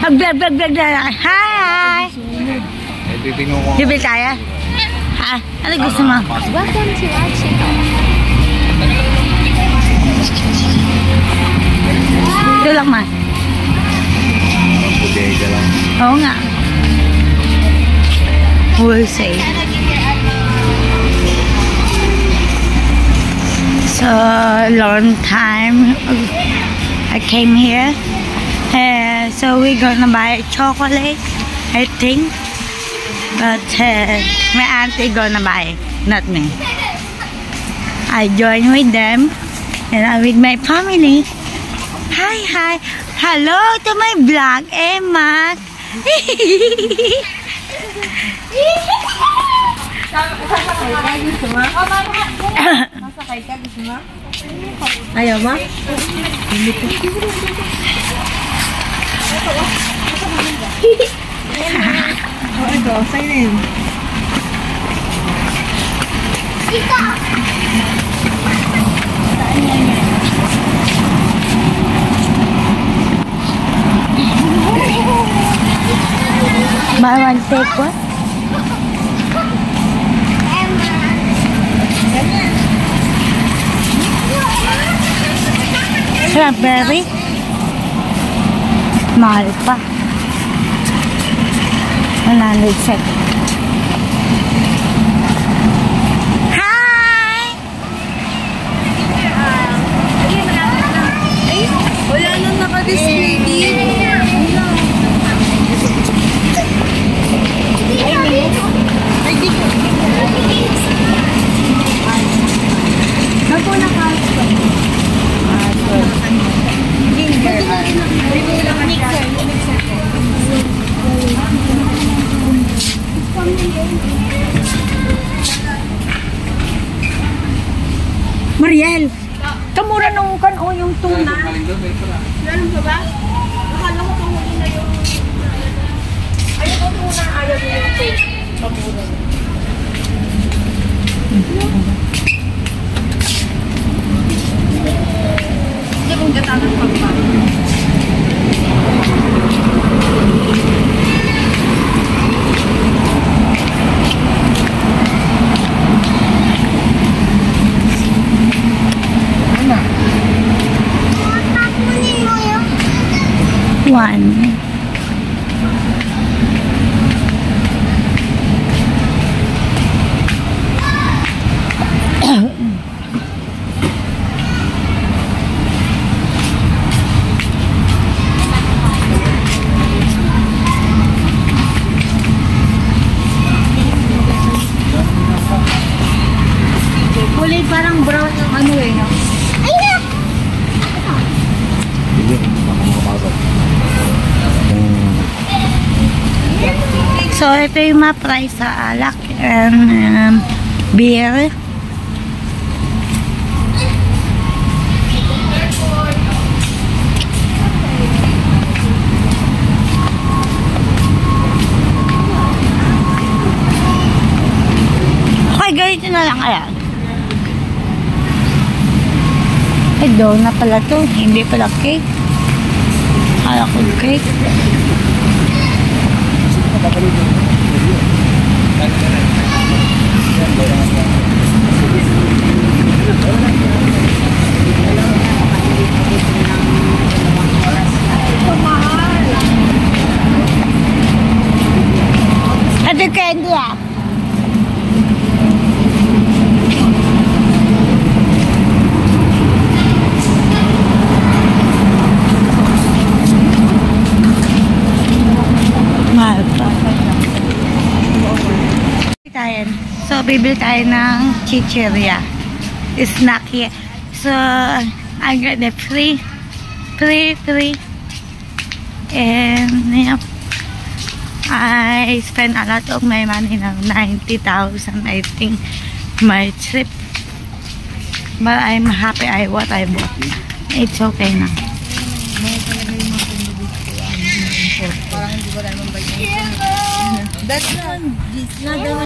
Mag-vlog na. Hi! Bibili tayo? Ha? Ano gusto mo? Welcome to our channel. Ito lang man. Oo nga. We'll say. So, long time I came here. So we're gonna buy chocolate, I think. But my auntie gonna buy, not me. I join with them and I'm with my family. Hi. Hello to my vlog, Emma. Ayaw mo? Ito, sa'yo na yun. Buy one, take one. Strawberry. Mahal pa. 100 sec. Hi! Wala nang naka-display din. Mariel, kamura nung kan-o yung tuna. Meron ka ba? Akala ko pang-huli na yung... Ayaw ko muna, ayaw mo yung tape. Pamura. Hindi kong gatanang pagpa. One. Kulay parang brown yung ano eh, no? So, ito yung mga price sa alak and beer. Okay, ganito na lang kaya. Ay, doon na pala to. Hindi pala cake. Kala ko cake. Ito candy ah. Mahal pa. So, bibili tayo ng chichirya. Snack here. So, I got the free. And, yeah, I spent a lot of my money now. 90,000, I think, my trip. But I'm happy what I bought. It's okay na. Parang hindi ko naman bagay. That's not